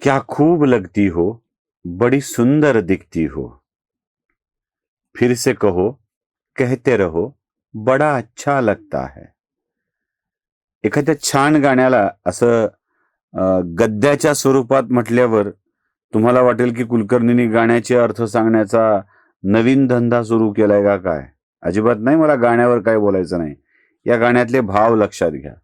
क्या खूब लगती हो, बड़ी सुंदर दिखती हो, फिर से कहो, कहते रहो, बडा अच्छा लगता है. एखाद्या छान गाण्याला असं गद्याच्या स्वरूपात म्हटल्यावर तुम्हाला वाटेल की कुलकर्णींनी गाण्याचे अर्थ सांगण्याचा नवीन धंदा सुरू केलाय का काय? अजिबात नाही. मला गाण्यावर काय बोलायचं नाही. या गाण्यातले भाव लक्षात घ्या.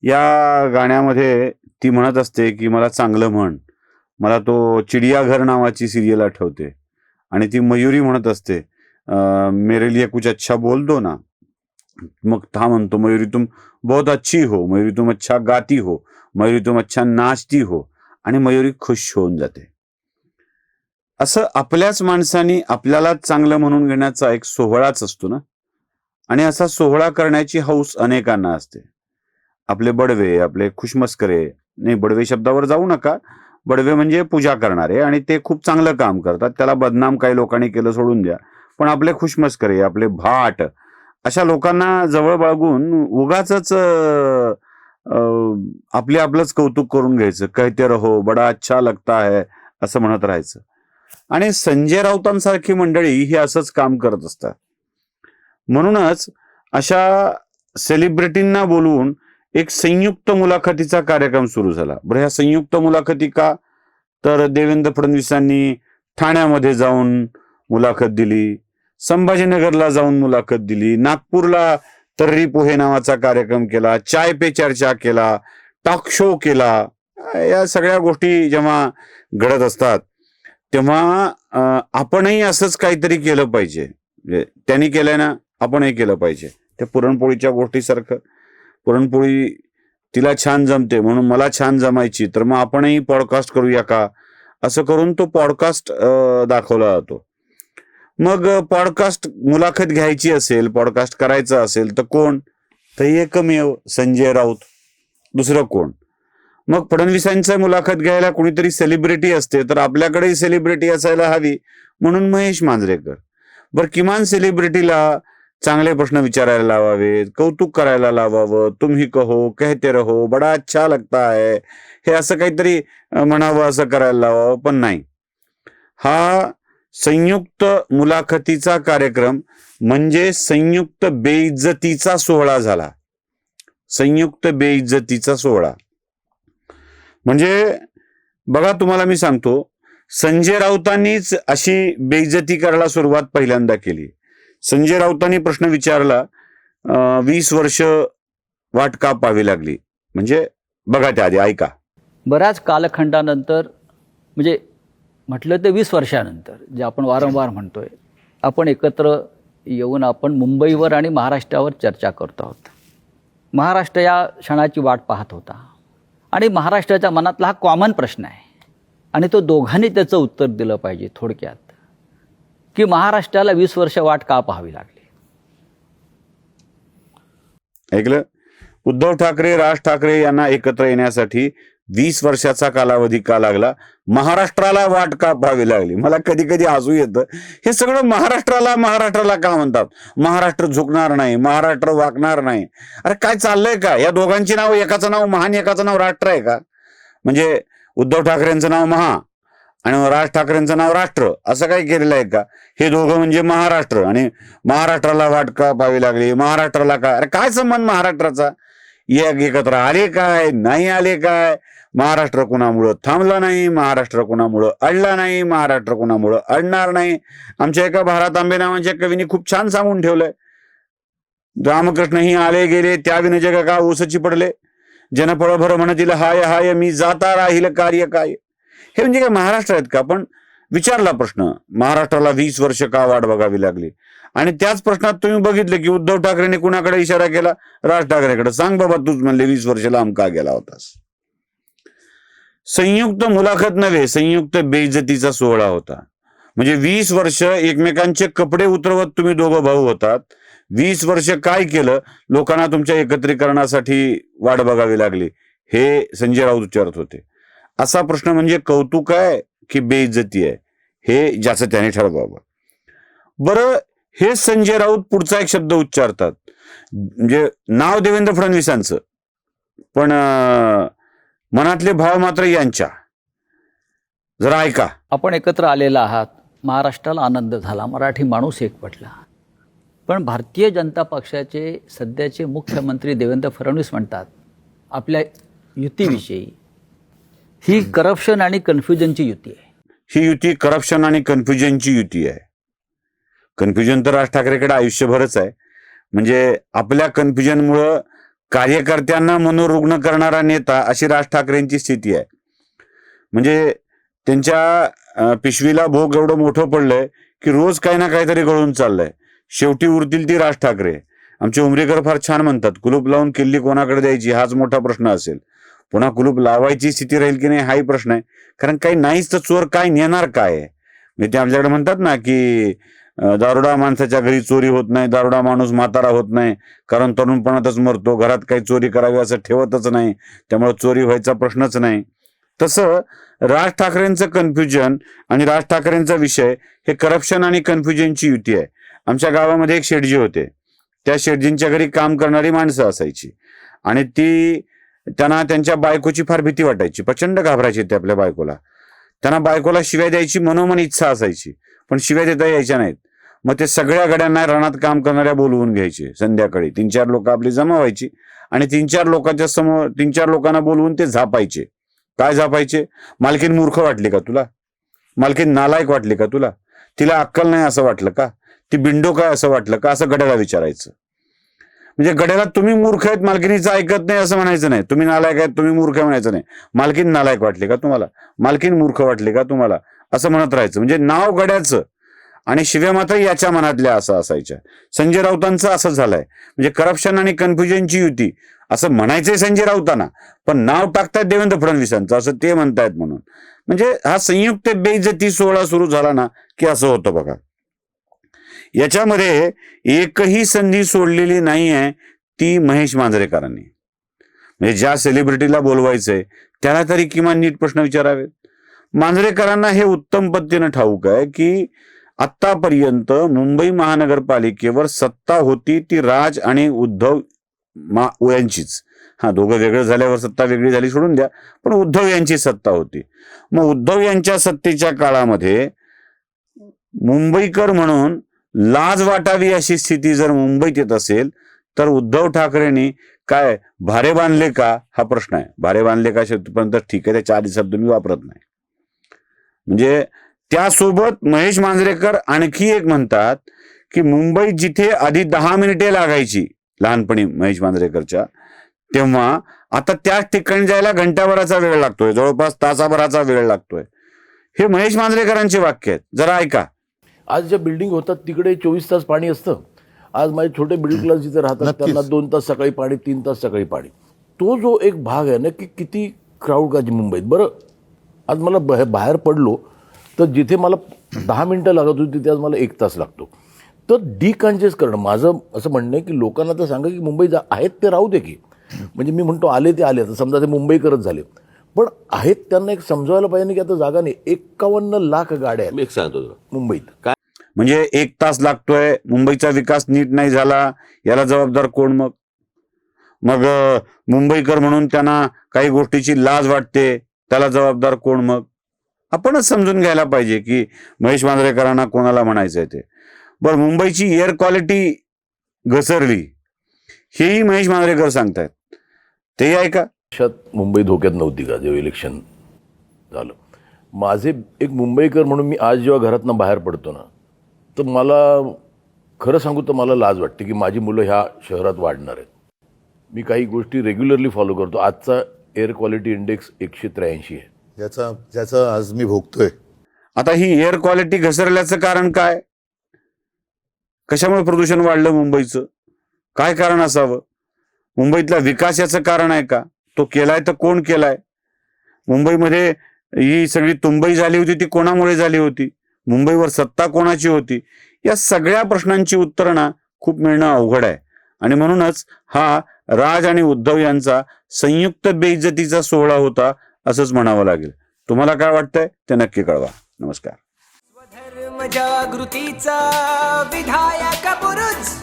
या गाण्यामध्ये ती म्हणत असते की मला चांगलं म्हण. मला तो चिडियाघर नावाची सिरियल आठवते आणि ती मयुरी म्हणत असते, मेरे लिए कुछ अच्छा बोल दो ना. मग हा म्हणतो, मयुरी तुम बहुत अच्छी हो, मयुरी तुम अच्छा गाती हो, मयुरी तुम अच्छा नाचती हो, आणि मयुरी खुश होऊन जाते. असं आपल्याच माणसानी आपल्यालाच चांगलं म्हणून घेण्याचा एक सोहळाच असतो ना. आणि असा सोहळा करण्याची हौस अनेकांना असते. आपले बडवे, आपले खुशमस्करे, नाही बडवे शब्दावर जाऊ नका. बडवे म्हणजे पूजा करणारे आणि ते खूप चांगलं काम करतात. त्याला बदनाम काही लोकांनी केलं सोडून द्या. पण आपले खुशमस्करे, आपले भाट, अशा लोकांना जवळ बाळगून उगाचच आपले आपलंच कौतुक करून घ्यायचं. कहते रहो, बडा अच्छा लगता है, असं म्हणत राहायचं. आणि संजय राऊतांसारखी मंडळी ही असंच काम करत असतात. म्हणूनच अशा सेलिब्रिटींना बोलवून एक संयुक्त मुलाखतीचा कार्यक्रम सुरू झाला. बरं, ह्या संयुक्त मुलाखती का? तर देवेंद्र फडणवीसांनी ठाण्यामध्ये जाऊन मुलाखत दिली, संभाजीनगरला जाऊन मुलाखत दिली, नागपूरला तर्री पोहे नावाचा कार्यक्रम केला, चाय पे चर्चा केला, टॉक शो केला. या सगळ्या गोष्टी जेव्हा घडत असतात तेव्हा आपणही असंच काहीतरी केलं पाहिजे. त्यांनी केलंय ना, आपणही केलं पाहिजे. त्या पुरणपोळीच्या गोष्टीसारखं, पुरणपोळी तिला छान जमते म्हणून मला छान जमायची, तर मग आपणही पॉडकास्ट करूया का, असं करून तो पॉडकास्ट दाखवला जातो. मग पॉडकास्ट मुलाखत घ्यायची असेल, पॉडकास्ट करायचं असेल तर कोण? तर एकमेव संजय राऊत. दुसरं कोण? मग फडणवीसांचा मुलाखत घ्यायला कोणीतरी सेलिब्रिटी असते, तर आपल्याकडेही सेलिब्रिटी असायला हवी, म्हणून महेश मांजरेकर. बरं, किमान सेलिब्रिटीला चांगले प्रश्न विचारायला लावावे, कौतुक करायला लावावं. तुम्ही कहो, कहते रहो, बडा अच्छा लगता है, हे असं काहीतरी म्हणावं, असं करायला लावावं. पण नाही. हा संयुक्त मुलाखतीचा कार्यक्रम म्हणजे संयुक्त बेइज्जतीचा सोहळा झाला. संयुक्त बेइज्जतीचा सोहळा म्हणजे बघा, तुम्हाला मी सांगतो, संजय राऊतांनीच अशी बेइज्जती करायला सुरुवात पहिल्यांदा केली. संजय राऊतांनी प्रश्न विचारला, 20 वर्ष वाट का पाहावी लागली. म्हणजे बघा, त्या आधी ऐका. बऱ्याच कालखंडानंतर, म्हणजे म्हटलं तर 20 वर्षानंतर, जे आपण वारंवार म्हणतोय, आपण एकत्र येऊन आपण मुंबईवर आणि महाराष्ट्रावर चर्चा करतो आहोत. महाराष्ट्र या क्षणाची वाट पाहत होता आणि महाराष्ट्राच्या मनातला हा कॉमन प्रश्न आहे आणि तो दोघांनी त्याचं उत्तर दिलं पाहिजे. थोडक्यात, की महाराष्ट्राला 20 वर्ष वाट का पाहावी लागली. ऐकलं? उद्धव ठाकरे, राज ठाकरे यांना एकत्र येण्यासाठी 20 वर्षाचा कालावधी का लागला? महाराष्ट्राला वाट का पाहावी लागली. मला कधी कधी हसू येतं. हे सगळं महाराष्ट्राला का म्हणतात? महाराष्ट्र झुकणार नाही, महाराष्ट्र वाकणार नाही. अरे काय चाललंय का? या दोघांची नाव, एकाचं नाव महान, एकाचं नाव राष्ट्र आहे का? म्हणजे उद्धव ठाकरेंचं नाव महा आणि राज ठाकरेंचं नाव राष्ट्र, असं काय केलेलं आहे का? हे दोघं म्हणजे महाराष्ट्र, आणि महाराष्ट्राला वाट का पाहावी लागली, महाराष्ट्राला काय? अरे काय संबंध महाराष्ट्राचा? एकत्र आले काय, नाही आले काय? महाराष्ट्र कुणामुळं थांबला नाही, महाराष्ट्र कुणामुळं अडला नाही, महाराष्ट्र कुणामुळं अडणार नाही. आमच्या एका भारत आंबे नावाच्या कवीने खूप छान सांगून ठेवलंय, रामकृष्ण ही आले गेले, त्या विन जग का ओसची पडले, जनफळ भर म्हणतील हाय हाय, मी जाता राहील कार्य काय. हे म्हणजे काय महाराष्ट्र आहेत का? पण विचारला प्रश्न, महाराष्ट्राला 20 वर्ष का वाट बघावी लागली. आणि त्याच प्रश्नात तुम्ही बघितले की उद्धव ठाकरेंनी कुणाकडे इशारा केला? राज ठाकरेंकडे. सांग बाबा, तूच म्हणले 20 वर्ष लांब का गेला होतास. संयुक्त मुलाखत नव्हे, संयुक्त बेइज्जतीचा सोहळा होता. म्हणजे 20 वर्ष एकमेकांचे कपडे उतरवत तुम्ही दोघं भाऊ होतात. 20 वर्ष काय केलं? लोकांना तुमच्या एकत्रीकरणासाठी वाट बघावी लागली, हे संजय राऊत विचारत होते. असा प्रश्न म्हणजे कौतुक आहे की बेइज्जती आहे, हे ज्याचं त्याने ठरवावं. बरं, हे संजय राऊत पुढचा एक शब्द उच्चारतात, म्हणजे नाव देवेंद्र फडणवीसांचं, पण मनातले भाव मात्र यांच्या. जरा ऐका. आपण एकत्र आलेला आहात, महाराष्ट्राला आनंद झाला, मराठी माणूस एकवटला. पण भारतीय जनता पक्षाचे सध्याचे मुख्यमंत्री देवेंद्र फडणवीस म्हणतात आपल्या युतीविषयी, ही करप्शन आणि कन्फ्युजनची युती आहे. ही युती करप्शन आणि कन्फ्युजनची युती आहे. कन्फ्युजन तर राज ठाकरेकडे आयुष्यभरच आहे. म्हणजे आपल्या कन्फ्युजनमुळं कार्यकर्त्यांना मनोरुग्ण करणारा नेता, अशी राज ठाकरेंची स्थिती आहे. म्हणजे त्यांच्या पिशवीला भोग एवढं मोठं पडलंय की रोज काही ना काहीतरी गळून चाललंय. शेवटी उरतील ती राज ठाकरे. आमचे उमरेकर फार छान म्हणतात, कुलूप लावून किल्ली कोणाकडे द्यायची हाच मोठा प्रश्न असेल. पुन्हा कुलूप लावायची स्थिती राहील की नाही हाही प्रश्न आहे. कारण काही नाहीच तर चोर काय नेणार काय आहे. म्हणजे ते आमच्याकडे म्हणतात ना की दारुडा माणसाच्या घरी चोरी होत नाही, दारुडा माणूस म्हातारा होत नाही, कारण तरुणपणातच मरतो. घरात काही चोरी करावी असं ठेवतच नाही, त्यामुळे चोरी व्हायचा प्रश्नच नाही. तसं राज ठाकरेंचं कन्फ्युजन आणि राज ठाकरेंचा विषय हे करप्शन आणि कन्फ्युजनची युती आहे. आमच्या गावामध्ये एक शेठजी होते. त्या शेठजींच्या घरी काम करणारी माणसं असायची आणि त्यांना त्यांच्या बायकोची फार भीती वाटायची. प्रचंड घाबरायचे ते आपल्या बायकोला. त्यांना बायकोला शिव्या द्यायची मनोमन इच्छा असायची, पण शिव्या देता यायच्या नाहीत. मग ते सगळ्या गड्यांना रानात काम करणाऱ्या बोलवून घ्यायचे. संध्याकाळी 3-4 लोक आपली जमा व्हायची आणि 3-4 लोकांच्या समोर 3-4 लोकांना बोलवून ते झापायचे. काय झापायचे? मालकीन मूर्ख वाटली का तुला? मालकीन नालायक वाटली का तुला? तिला अक्कल नाही असं वाटलं का? ती बिंडो काय असं वाटलं का? असं गड्याला विचारायचं. म्हणजे गड्याला तुम्ही मूर्ख आहेत, मालकिनीचं ऐकत नाही असं म्हणायचं नाही. तुम्ही नालायक आहेत, तुम्ही मूर्ख म्हणायचं नाही. मालकीन नालायक वाटली का तुम्हाला? मालकीन मूर्ख वाटली का तुम्हाला? असं म्हणत राहायचं. म्हणजे नाव गड्याचं आणि शिव्या मात्र याच्या मनातल्या असं असायच्या. संजय राऊतांचं असं झालंय. म्हणजे करप्शन आणि कन्फ्युजनची युती असं म्हणायचंय संजय राऊतांना, पण नाव टाकतायत देवेंद्र फडणवीसांचं असं ते म्हणतायत म्हणून. म्हणजे हा संयुक्त बेइज्जती सोहळा सुरू झाला ना की असं होतं बघा. याच्यामध्ये एकही संधी सोडलेली नाही आहे ती महेश मांजरेकरांनी. म्हणजे ज्या सेलिब्रिटीला बोलवायचंय त्याला तरी किमान नीट प्रश्न विचारावेत. मांजरेकरांना हे उत्तम पद्धतीनं ठाऊक आहे की आतापर्यंत मुंबई महानगरपालिकेवर सत्ता होती ती राज आणि उद्धव यांचीच. हा, दोघं वेगळं झाल्यावर सत्ता वेगळी झाली सोडून द्या, पण उद्धव यांची सत्ता होती. मग उद्धव यांच्या सत्तेच्या काळामध्ये मुंबईकर म्हणून लाज वाटावी अशी स्थिती जर मुंबईत येत असेल तर उद्धव ठाकरेंनी काय भारे बांधले का हा प्रश्न आहे. भारे बांधले का शब्दपर्यंत ठीक आहे, त्याच्या आधी शब्द मी वापरत नाही. म्हणजे त्यासोबत महेश मांजरेकर आणखी एक म्हणतात की मुंबईत जिथे आधी 10 मिनिटे लागायची लहानपणी महेश मांजरेकरच्या, तेव्हा आता त्याच ठिकाणी जायला घंटाभराचा वेळ लागतोय, जवळपास तासाभराचा वेळ लागतोय. हे महेश मांजरेकरांचे वाक्य आहेत. जरा ऐका. आज ज्या बिल्डिंग होतात तिकडे 24 तास पाणी असतं. आज माझे छोटे मिडल क्लास जिथे राहतात त्यांना 2 तास सकाळी पाणी, 3 तास सकाळी पाणी. तो जो एक भाग आहे ना की किती क्राऊड का मुंबईत. बरं, आज मला बाहेर पडलो तर जिथे मला 10 मिनिटं लागत होती तिथे आज मला 1 तास लागतो. तर डिकन्जेस्ट करणं, माझं असं म्हणणं आहे की लोकांना तर सांगा की मुंबई आहेत ते राहू दे की. म्हणजे मी म्हणतो आले ते आले, तर समजा ते मुंबईकरच झाले, पण आहेत त्यांना एक समजायला पाहिजे की आता जागा नाही. 51 लाख गाड्या आहेत मी एक सांगतो तुला मुंबईत. काय म्हणजे 1 तास लागतोय. मुंबईचा विकास नीट नाही झाला, याला जबाबदार कोण? मग मुंबईकर म्हणून त्यांना काही गोष्टीची लाज वाटते, त्याला जबाबदार कोण? मग आपणच समजून घ्यायला पाहिजे की महेश मांजरेकरांना कोणाला म्हणायचंय ते. बरं, मुंबईची एअर क्वालिटी घसरली हेही महेश मांजरेकर सांगतायत, तेही ऐका. देशात मुंबई धोक्यात नव्हती का जेव्हा इलेक्शन झालं? माझे एक मुंबईकर म्हणून मी आज जेव्हा घरातनं बाहेर पडतो ना, तर मला खरं सांगू तर मला लाज वाटते की माझी मुलं ह्या शहरात वाढणार आहेत. मी काही गोष्टी रेग्युलरली फॉलो करतो. आजचा एअर क्वालिटी इंडेक्स 183 आहे. ज्याचं आज मी भोगतोय. आता ही एअर क्वालिटी घसरल्याचं कारण काय? कशामुळे प्रदूषण वाढलं मुंबईचं? काय कारण असावं? मुंबईतला विकास याचं कारण आहे का? तो केलाय तर कोण केलाय? मुंबईमध्ये ही सगळी तुंबई झाली होती ती कोणामुळे झाली होती? मुंबईवर सत्ता कोणाची होती? या सगळ्या प्रश्नांची उत्तरं ना खूप मिळणं अवघड आहे. आणि म्हणूनच हा राज आणि उद्धव यांचा संयुक्त बेइज्जतीचा सोहळा होता असंच म्हणावं लागेल. तुम्हाला काय वाटतंय ते नक्की कळवा. नमस्कार. स्वधर्म जागृतीचा विधायक बुरुज